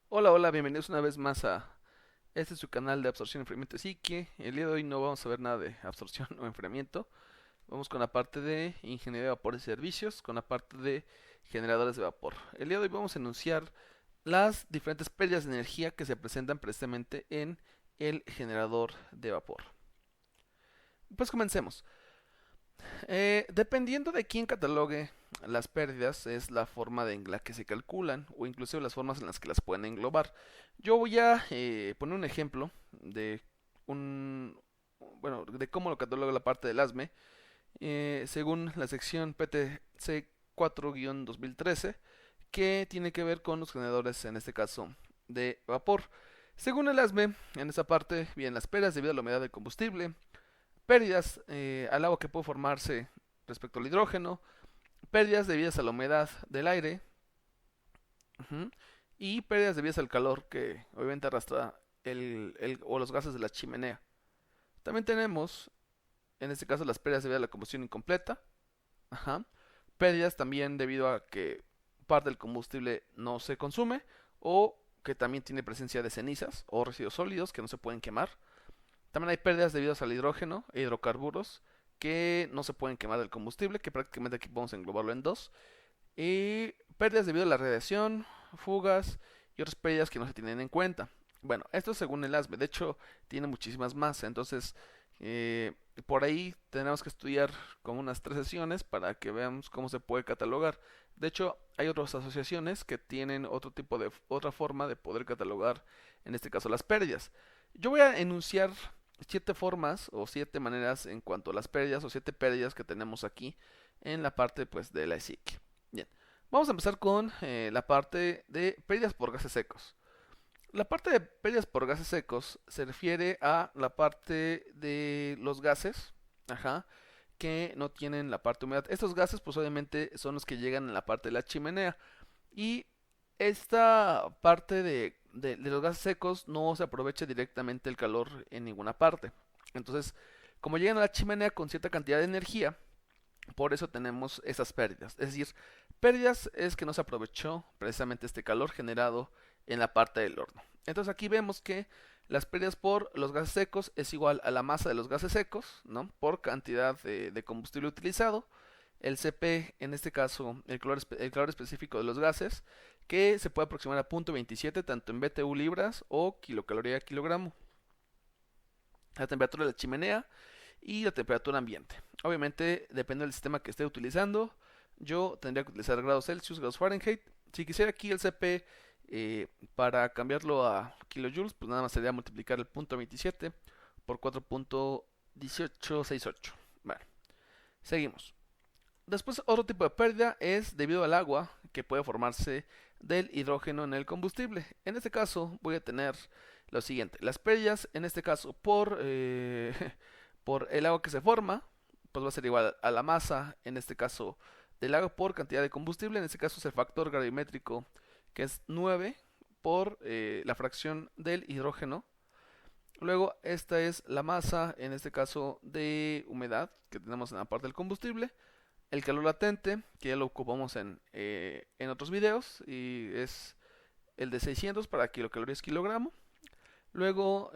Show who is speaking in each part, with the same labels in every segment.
Speaker 1: Hola, hola, bienvenidos una vez más a este es su canal de absorción, enfriamiento y psique. El día de hoy no vamos a ver nada de absorción o enfriamiento. Vamos con la parte de ingeniería de vapor y servicios, con la parte de generadores de vapor. El día de hoy vamos a enunciar las diferentes pérdidas de energía que se presentan precisamente en el generador de vapor. Pues comencemos. Dependiendo de quién catalogue las pérdidas, es la forma en la que se calculan o inclusive las formas en las que las pueden englobar. Yo voy a poner un ejemplo de un, bueno, de cómo lo cataloga la parte del ASME, según la sección PTC 4-2013, que tiene que ver con los generadores, en este caso, de vapor. Según el ASME, en esa parte vienen las pérdidas debido a la humedad del combustible, pérdidas al agua que puede formarse respecto al hidrógeno, pérdidas debidas a la humedad del aire, uh-huh, y pérdidas debidas al calor que obviamente arrastra o los gases de la chimenea. También tenemos, en este caso, las pérdidas debidas a la combustión incompleta, ajá, pérdidas también debido a que parte del combustible no se consume o que también tiene presencia de cenizas o residuos sólidos que no se pueden quemar. También hay pérdidas debidas al hidrógeno e hidrocarburos que no se pueden quemar del combustible, que prácticamente aquí podemos englobarlo en dos. Y pérdidas debido a la radiación, fugas y otras pérdidas que no se tienen en cuenta. Bueno, esto es según el ASME, de hecho tiene muchísimas más, entonces eh, por ahí tenemos que estudiar como unas 3 sesiones para que veamos cómo se puede catalogar. De hecho, hay otras asociaciones que tienen otra forma de poder catalogar, en este caso las pérdidas. Yo voy a enunciar 7 formas o 7 maneras en cuanto a las pérdidas o 7 pérdidas que tenemos aquí en la parte pues de la SIC. Bien, vamos a empezar con la parte de pérdidas por gases secos. La parte de pérdidas por gases secos se refiere a la parte de los gases, ajá, que no tienen la parte humedad. Estos gases, pues obviamente son los que llegan en la parte de la chimenea. Y esta parte de los gases secos no se aprovecha directamente el calor en ninguna parte. Entonces, como llegan a la chimenea con cierta cantidad de energía, por eso tenemos esas pérdidas. Es decir, pérdidas es que no se aprovechó precisamente este calor generado en la parte del horno. Entonces aquí vemos que las pérdidas por los gases secos es igual a la masa de los gases secos, ¿no? Por cantidad de combustible utilizado. El CP, en este caso, el calor específico de los gases, que se puede aproximar a 0.27 tanto en BTU libras o kilocaloría kilogramo. La temperatura de la chimenea y la temperatura ambiente. Obviamente depende del sistema que esté utilizando. Yo tendría que utilizar grados Celsius, grados Fahrenheit. Si quisiera aquí el CP para cambiarlo a kilojoules, pues nada más sería multiplicar el punto 27 por 4.1868. Vale, seguimos. Después otro tipo de pérdida es debido al agua que puede formarse del hidrógeno en el combustible. En este caso voy a tener lo siguiente. Las pérdidas en este caso por el agua que se forma, pues va a ser igual a la masa, en este caso del agua por cantidad de combustible. En este caso es el factor gravimétrico que es 9 por la fracción del hidrógeno. Luego esta es la masa, en este caso de humedad que tenemos en la parte del combustible, el calor latente, que ya lo ocupamos en otros videos, y es el de 600 para kilocalorías kilogramo. Luego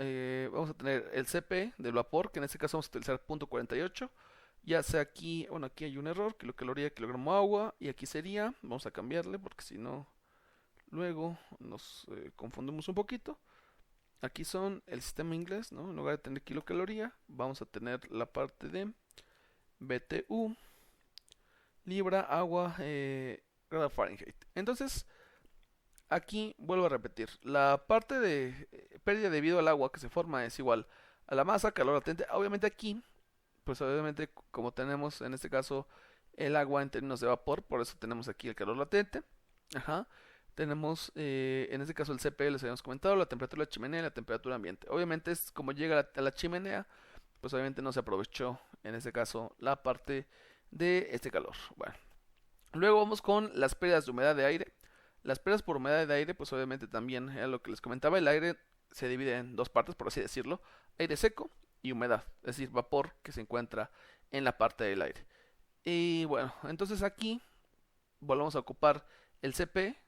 Speaker 1: vamos a tener el CP del vapor, que en este caso vamos a utilizar .48. Ya sea aquí, bueno, aquí hay un error, kilocaloría kilogramo agua, y aquí sería, vamos a cambiarle porque si no, luego nos confundimos un poquito. Aquí son el sistema inglés, ¿no? En lugar de tener kilocaloría, vamos a tener la parte de BTU libra, agua, grado Fahrenheit. Entonces, aquí vuelvo a repetir. La parte de pérdida debido al agua que se forma es igual a la masa, calor latente. Obviamente aquí, pues obviamente como tenemos en este caso el agua en términos de vapor, por eso tenemos aquí el calor latente. Ajá. Tenemos en este caso el CP, les habíamos comentado, la temperatura de la chimenea y la temperatura ambiente. Obviamente es como llega a la chimenea, pues obviamente no se aprovechó en este caso la parte de este calor. Bueno, luego vamos con las pérdidas de humedad de aire. Las pérdidas por humedad de aire, pues obviamente también era lo que les comentaba. El aire se divide en dos partes, por así decirlo: aire seco y humedad, es decir, vapor que se encuentra en la parte del aire. Y bueno, entonces aquí volvemos a ocupar el CP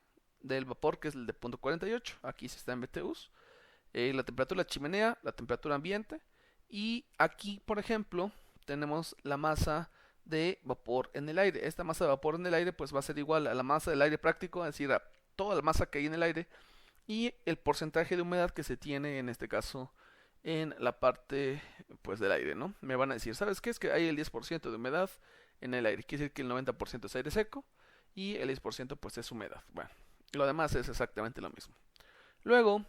Speaker 1: del vapor, que es el de punto 48. Aquí se está en BTUs. La temperatura de la chimenea, la temperatura ambiente. Y aquí, por ejemplo, tenemos la masa de vapor en el aire. Esta masa de vapor en el aire pues va a ser igual a la masa del aire práctico, es decir, a toda la masa que hay en el aire y el porcentaje de humedad que se tiene en este caso en la parte pues del aire, ¿no? Me van a decir, ¿sabes qué? Es que hay el 10% de humedad en el aire, quiere decir que el 90% es aire seco y el 10% pues es humedad. Bueno, lo demás es exactamente lo mismo. Luego,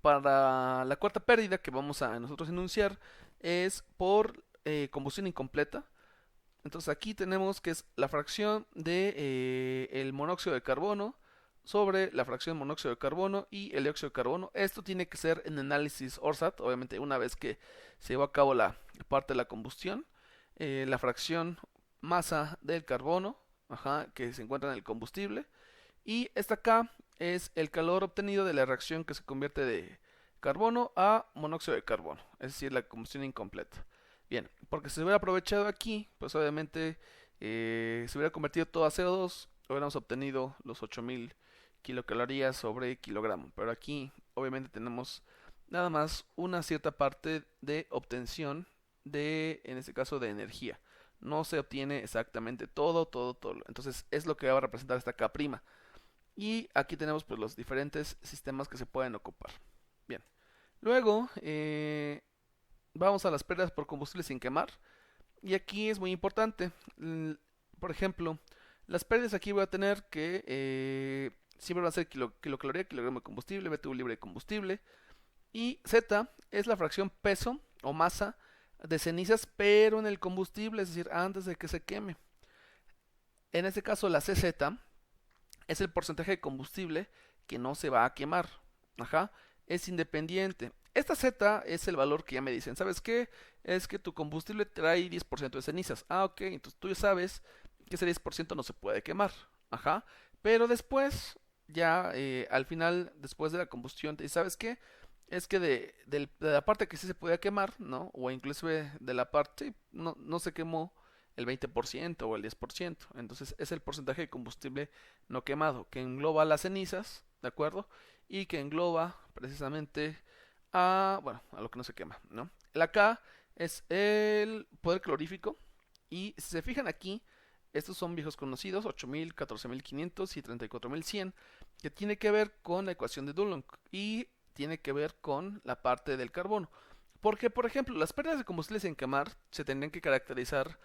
Speaker 1: para la cuarta pérdida que vamos a nosotros enunciar es por combustión incompleta. Entonces aquí tenemos que es la fracción de el monóxido de carbono sobre la fracción monóxido de carbono y el dióxido de carbono. Esto tiene que ser en análisis ORSAT, obviamente una vez que se llevó a cabo la parte de la combustión. La fracción masa del carbono, ajá, que se encuentra en el combustible. Y esta acá es el calor obtenido de la reacción que se convierte de carbono a monóxido de carbono, es decir, la combustión incompleta. Bien, porque si se hubiera aprovechado aquí, pues obviamente se hubiera convertido todo a CO2, hubiéramos obtenido los 8000 kilocalorías sobre kilogramo. Pero aquí obviamente tenemos nada más una cierta parte de obtención de, en este caso, de energía. No se obtiene exactamente todo, todo, todo. Entonces es lo que va a representar esta K'. Y aquí tenemos pues los diferentes sistemas que se pueden ocupar. Bien, luego vamos a las pérdidas por combustible sin quemar. Y aquí es muy importante. Por ejemplo, las pérdidas aquí voy a tener que siempre van a ser kilocaloría, kilogramo de combustible, BTU libre de combustible. Y Z es la fracción peso o masa de cenizas, pero en el combustible, es decir, antes de que se queme. En este caso, la CZ es el porcentaje de combustible que no se va a quemar. Ajá, es independiente. Esta Z es el valor que ya me dicen. ¿Sabes qué? Es que tu combustible trae 10% de cenizas. Ah, ok, entonces tú ya sabes que ese 10% no se puede quemar. Ajá, pero después, ya al final, después de la combustión, ¿sabes qué? Es que de la parte que sí se podía quemar, ¿no? O inclusive de la parte, sí, no se quemó el 20% o el 10%. Entonces es el porcentaje de combustible no quemado, que engloba las cenizas, ¿de acuerdo? Y que engloba precisamente a, bueno, a lo que no se quema, ¿no? La K es el poder calorífico. Y si se fijan aquí, estos son viejos conocidos, 8000, 14500 y 34100, que tiene que ver con la ecuación de Dulong y tiene que ver con la parte del carbono. Porque, por ejemplo, las pérdidas de combustible sin quemar se tendrían que caracterizar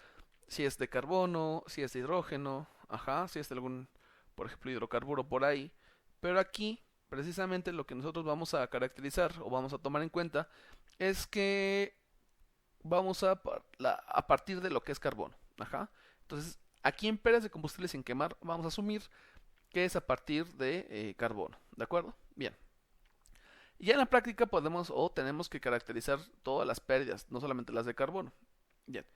Speaker 1: si es de carbono, si es de hidrógeno, ajá, si es de algún, por ejemplo, hidrocarburo por ahí. Pero aquí, precisamente lo que nosotros vamos a caracterizar o vamos a tomar en cuenta es que vamos a partir de lo que es carbono, ajá. Entonces, aquí en pérdidas de combustible sin quemar, vamos a asumir que es a partir de carbono, ¿de acuerdo? Bien. Y ya en la práctica podemos o tenemos que caracterizar todas las pérdidas, no solamente las de carbono. Bien.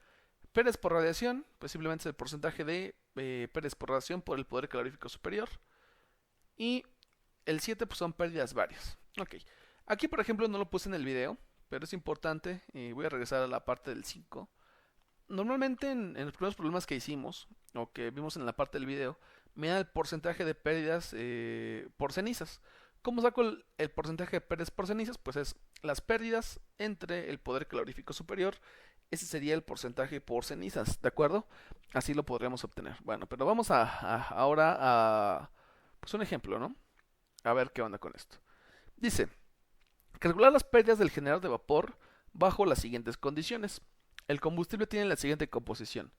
Speaker 1: Pérdidas por radiación, pues simplemente es el porcentaje de pérdidas por radiación por el poder calorífico superior. Y el 7 pues son pérdidas varias. Ok. Aquí por ejemplo no lo puse en el video, pero es importante. Voy a regresar a la parte del 5. Normalmente en los primeros problemas que hicimos, o que vimos en la parte del video, me da el porcentaje de pérdidas por cenizas. ¿Cómo saco el porcentaje de pérdidas por cenizas? Pues es las pérdidas entre el poder calorífico superior. Ese sería el porcentaje por cenizas, ¿de acuerdo? Así lo podríamos obtener. Bueno, pero vamos ahora a pues un ejemplo, ¿no? A ver qué onda con esto. Dice, calcular las pérdidas del generador de vapor bajo las siguientes condiciones. El combustible tiene la siguiente composición: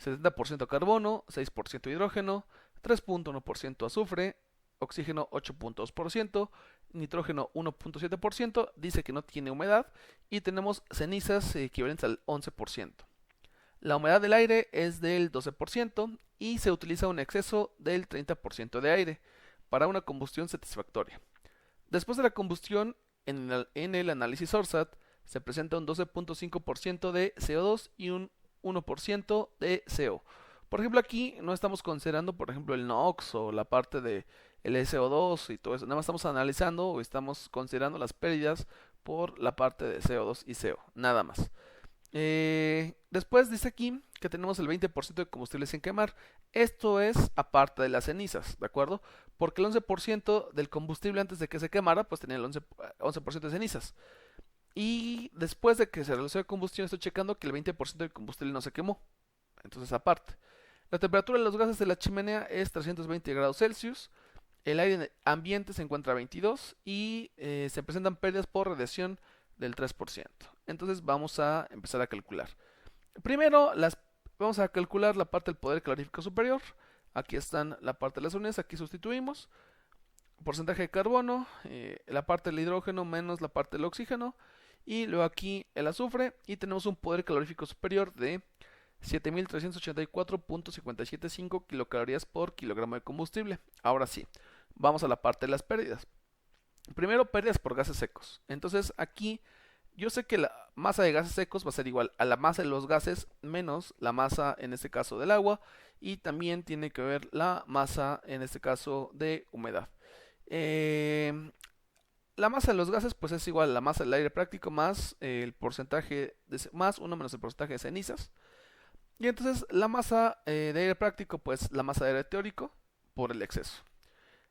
Speaker 1: 70% carbono, 6% hidrógeno, 3.1% azufre, oxígeno 8.2%, nitrógeno 1.7%, dice que no tiene humedad y tenemos cenizas equivalentes al 11%. La humedad del aire es del 12% y se utiliza un exceso del 30% de aire para una combustión satisfactoria. Después de la combustión, en el análisis ORSAT, se presenta un 12.5% de CO2 y un 1% de CO. Por ejemplo, aquí no estamos considerando, por ejemplo, el NOx o la parte de el SO2 y todo eso. Nada más estamos analizando o estamos considerando las pérdidas por la parte de CO2 y CO. Nada más. Después dice aquí que tenemos el 20% de combustible sin quemar. Esto es aparte de las cenizas, ¿de acuerdo? Porque el 11% del combustible antes de que se quemara, pues tenía el 11% de cenizas. Y después de que se realizó la combustión, estoy checando que el 20% del combustible no se quemó. Entonces, aparte. La temperatura de los gases de la chimenea es 320 grados Celsius. El aire ambiente se encuentra a 22 y se presentan pérdidas por radiación del 3%. Entonces vamos a empezar a calcular. Primero vamos a calcular la parte del poder calorífico superior. Aquí están la parte de las unidades, aquí sustituimos. Porcentaje de carbono, la parte del hidrógeno menos la parte del oxígeno. Y luego aquí el azufre y tenemos un poder calorífico superior de 7384.575 kilocalorías por kilogramo de combustible. Ahora sí, vamos a la parte de las pérdidas. Primero, pérdidas por gases secos. Entonces aquí yo sé que la masa de gases secos va a ser igual a la masa de los gases menos la masa en este caso del agua y también tiene que ver la masa en este caso de humedad. La masa de los gases pues es igual a la masa del aire práctico más el porcentaje más 1 menos el porcentaje de cenizas. Y entonces la masa de aire práctico pues la masa de aire teórico por el exceso.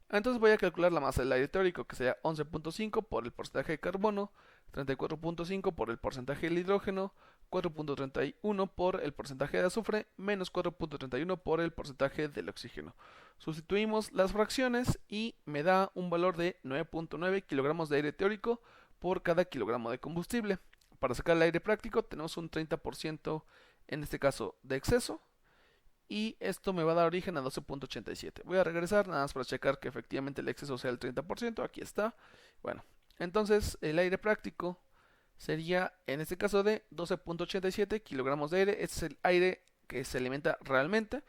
Speaker 1: Entonces voy a calcular la masa del aire teórico, que sería 11.5 por el porcentaje de carbono, 34.5 por el porcentaje del hidrógeno, 4.31 por el porcentaje de azufre, menos 4.31 por el porcentaje del oxígeno. Sustituimos las fracciones y me da un valor de 9.9 kilogramos de aire teórico por cada kilogramo de combustible. Para sacar el aire práctico tenemos un 30% en este caso de exceso. Y esto me va a dar origen a 12.87. Voy a regresar nada más para checar que efectivamente el exceso sea el 30%. Aquí está. Bueno, entonces el aire práctico sería en este caso de 12.87 kilogramos de aire. Este es el aire que se alimenta realmente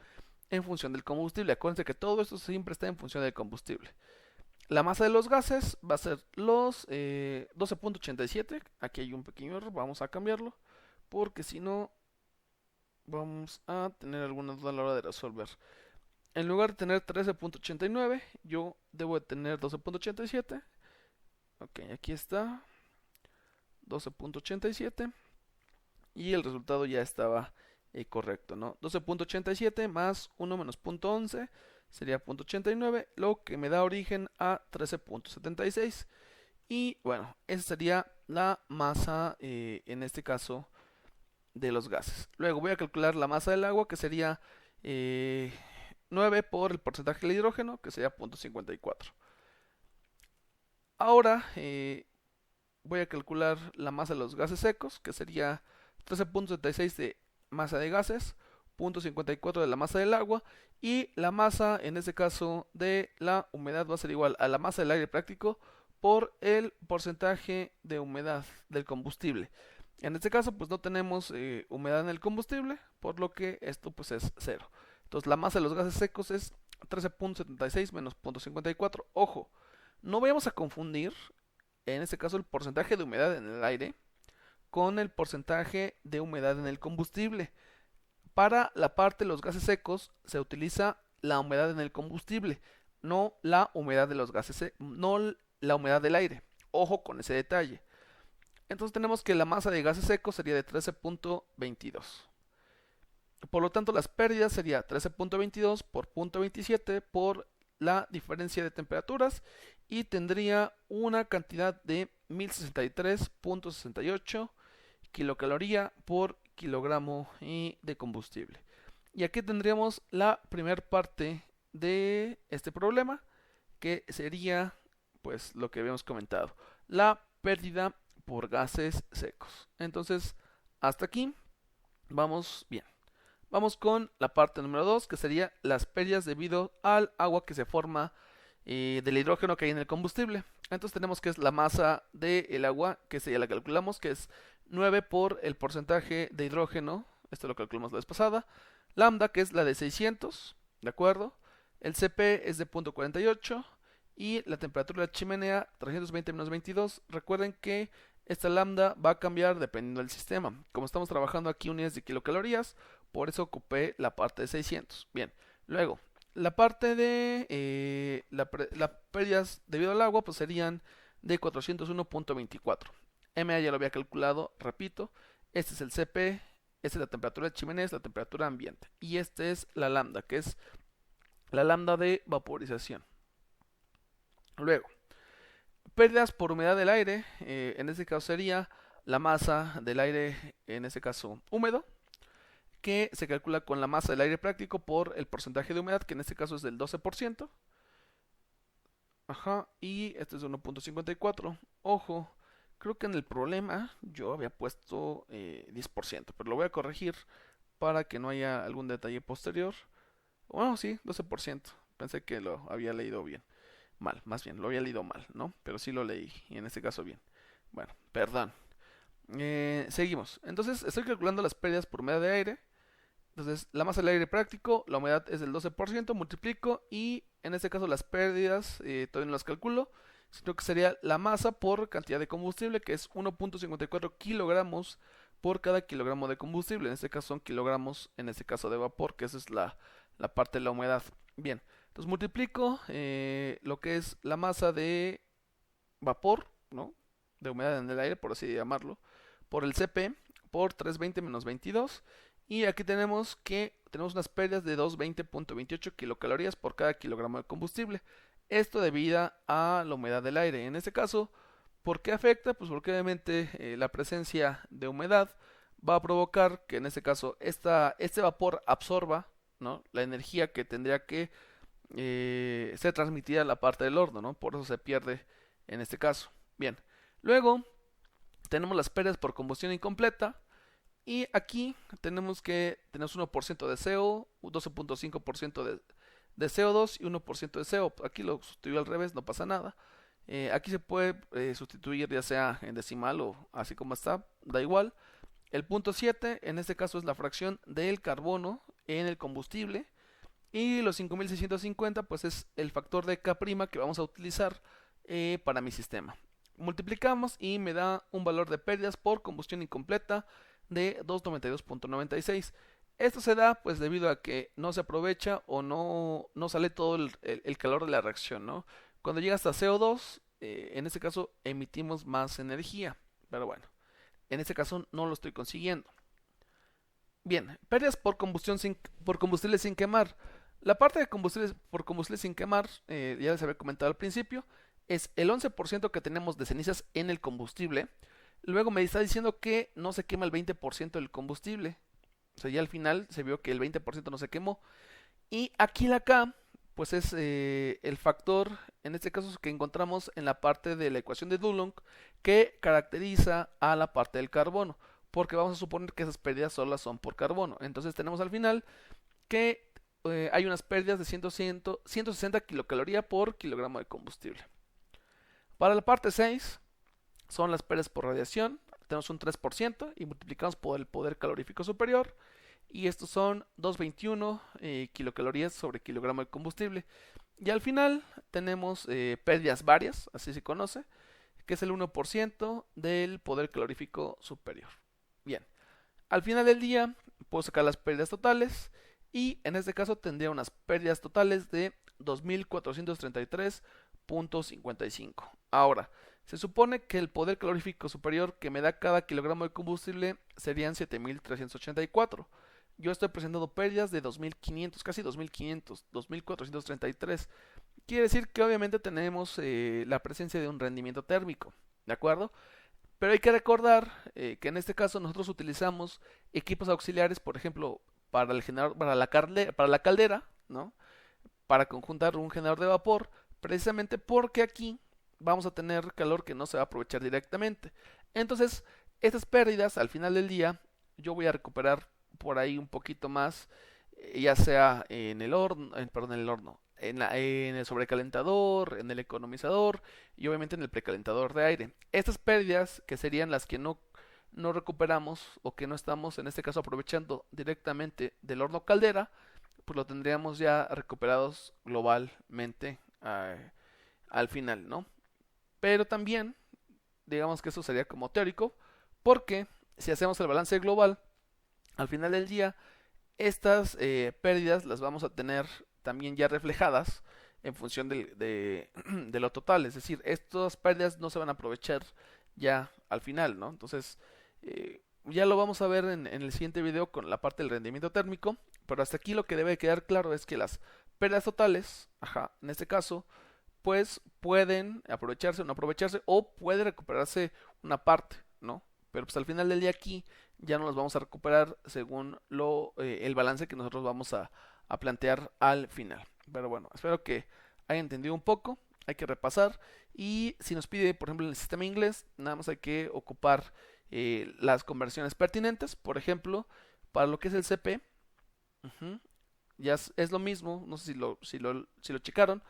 Speaker 1: en función del combustible. Acuérdense que todo esto siempre está en función del combustible. La masa de los gases va a ser los 12.87. Aquí hay un pequeño error. Vamos a cambiarlo porque si no vamos a tener alguna duda a la hora de resolver. En lugar de tener 13.89, yo debo de tener 12.87. Ok, aquí está. 12.87. Y el resultado ya estaba correcto, ¿no? 12.87 más 1 menos 0.11 sería 0.89, lo que me da origen a 13.76. Y bueno, esa sería la masa, en este caso, de los gases. Luego voy a calcular la masa del agua, que sería 9 por el porcentaje del hidrógeno, que sería 0.54. Ahora voy a calcular la masa de los gases secos, que sería 13.76 de masa de gases, 0.54 de la masa del agua, y la masa en este caso de la humedad va a ser igual a la masa del aire práctico por el porcentaje de humedad del combustible. En este caso pues no tenemos humedad en el combustible, por lo que esto pues es 0. Entonces la masa de los gases secos es 13.76 menos 0.54. Ojo, no vayamos a confundir en este caso el porcentaje de humedad en el aire con el porcentaje de humedad en el combustible. Para la parte de los gases secos se utiliza la humedad en el combustible, no la humedad de los gases, no la humedad del aire. Ojo con ese detalle. Entonces tenemos que la masa de gases secos sería de 13.22. Por lo tanto, las pérdidas sería 13.22 por 0.27 por la diferencia de temperaturas y tendría una cantidad de 1063.68 kilocaloría por kilogramo de combustible. Y aquí tendríamos la primera parte de este problema, que sería pues lo que habíamos comentado, la pérdida por gases secos. Entonces, hasta aquí vamos bien. Vamos con la parte número 2, que sería las pérdidas debido al agua que se forma del hidrógeno que hay en el combustible. Entonces tenemos que es la masa del agua, que ya la calculamos, que es 9 por el porcentaje de hidrógeno, esto lo calculamos la vez pasada, lambda, que es la de 600, ¿de acuerdo? El CP es de 0.48 y la temperatura de la chimenea 320 menos 22. Recuerden que esta lambda va a cambiar dependiendo del sistema. Como estamos trabajando aquí unidades de kilocalorías, por eso ocupé la parte de 600. Bien, luego, la parte de las pérdidas debido al agua pues serían de 401.24. MA ya lo había calculado, repito, Este es el CP, esta es la temperatura de chimenea, es la temperatura ambiente. Y este es la lambda, que es la lambda de vaporización. Luego, pérdidas por humedad del aire, en este caso sería la masa del aire, en este caso húmedo, que se calcula con la masa del aire práctico por el porcentaje de humedad, que en este caso es del 12%. Ajá, y este es de 1.54. Ojo, creo que en el problema yo había puesto 10%, pero lo voy a corregir para que no haya algún detalle posterior. Bueno, sí, 12%. Pensé que lo había leído bien. Mal, más bien, lo había leído mal, ¿no? Pero sí lo leí, y en este caso bien. Bueno, perdón. Seguimos. Entonces, estoy calculando las pérdidas por humedad de aire. Entonces, la masa del aire práctico, la humedad es del 12%, multiplico y en este caso las pérdidas todavía no las calculo, sino que sería la masa por cantidad de combustible, que es 1.54 kilogramos por cada kilogramo de combustible. En este caso son kilogramos, en este caso de vapor, que esa es la parte de la humedad. Bien, entonces multiplico lo que es la masa de vapor, ¿no? De humedad en el aire, por así llamarlo, por el CP, por 320 menos 22. Y aquí tenemos que tenemos unas pérdidas de 220.28 kilocalorías por cada kilogramo de combustible. Esto debido a la humedad del aire. En este caso, ¿por qué afecta? Pues porque obviamente la presencia de humedad va a provocar que en este caso este vapor absorba, ¿no?, la energía que tendría que ser transmitida a la parte del horno, ¿no? Por eso se pierde en este caso. Bien, luego tenemos las pérdidas por combustión incompleta. Y aquí tenemos 1% de CO, 12.5% de CO2 y 1% de CO. Aquí lo sustituyo al revés, no pasa nada. Aquí se puede sustituir ya sea en decimal o así como está, da igual. El punto 7 en este caso es la fracción del carbono en el combustible. Y los 5650 pues es el factor de K' que vamos a utilizar para mi sistema. Multiplicamos y me da un valor de pérdidas por combustión incompleta de 292.96. Esto se da pues debido a que no se aprovecha o no sale todo el calor de la reacción, ¿no? Cuando llega hasta CO2, en este caso emitimos más energía, pero bueno, en este caso no lo estoy consiguiendo. Bien, pérdidas por combustible sin quemar. La parte de por combustible sin quemar, ya les había comentado al principio, es el 11% que tenemos de cenizas en el combustible. Luego me está diciendo que no se quema el 20% del combustible. O sea, ya al final se vio que el 20% no se quemó. Y aquí la K, pues es el factor, en este caso, que encontramos en la parte de la ecuación de Dulong, que caracteriza a la parte del carbono. Porque vamos a suponer que esas pérdidas solas son por carbono. Entonces tenemos al final que hay unas pérdidas de 160 kilocalorías por kilogramo de combustible. Para la parte 6 son las pérdidas por radiación. Tenemos un 3% y multiplicamos por el poder calorífico superior. Y estos son 221 kilocalorías sobre kilogramo de combustible. Y al final tenemos pérdidas varias, así se conoce, que es el 1% del poder calorífico superior. Bien, al final del día puedo sacar las pérdidas totales y en este caso tendría unas pérdidas totales de 2433.55. Ahora, se supone que el poder calorífico superior que me da cada kilogramo de combustible serían 7384. Yo estoy presentando pérdidas de 2500, casi 2500, 2433. Quiere decir que obviamente tenemos la presencia de un rendimiento térmico, ¿de acuerdo? Pero hay que recordar que en este caso nosotros utilizamos equipos auxiliares, por ejemplo, para el generador, para la caldera, ¿no? Para conjuntar un generador de vapor, precisamente porque aquí vamos a tener calor que no se va a aprovechar directamente. Entonces, estas pérdidas al final del día, yo voy a recuperar por ahí un poquito más, ya sea en el horno, perdón, en el horno, en el sobrecalentador, en el economizador y obviamente en el precalentador de aire. Estas pérdidas que serían las que no recuperamos o que no estamos en este caso aprovechando directamente del horno caldera, pues lo tendríamos ya recuperados globalmente al final, ¿no? Pero también, digamos que eso sería como teórico, porque si hacemos el balance global, al final del día, estas pérdidas las vamos a tener también ya reflejadas en función de lo total. Es decir, estas pérdidas no se van a aprovechar ya al final, ¿no? Entonces, ya lo vamos a ver en el siguiente video con la parte del rendimiento térmico, pero hasta aquí lo que debe quedar claro es que las pérdidas totales, ajá, en este caso, pues pueden aprovecharse o no aprovecharse o puede recuperarse una parte, ¿no? Pero pues al final del día aquí ya no los vamos a recuperar según el balance que nosotros vamos a plantear al final. Pero bueno, espero que hayan entendido un poco, hay que repasar y si nos pide, por ejemplo, en el sistema inglés, nada más hay que ocupar las conversiones pertinentes, por ejemplo, para lo que es el CP, ujú, ya es lo mismo, no sé si lo checaron,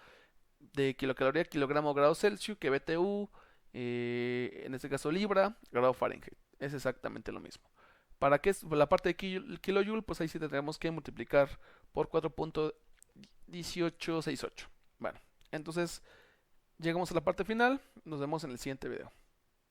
Speaker 1: de kilocaloría, kilogramo, grado Celsius, que BTU, en este caso libra, grado Fahrenheit. Es exactamente lo mismo. Para que es la parte de kilojoule, pues ahí sí tendremos que multiplicar por 4.1868. Bueno, entonces llegamos a la parte final. Nos vemos en el siguiente video.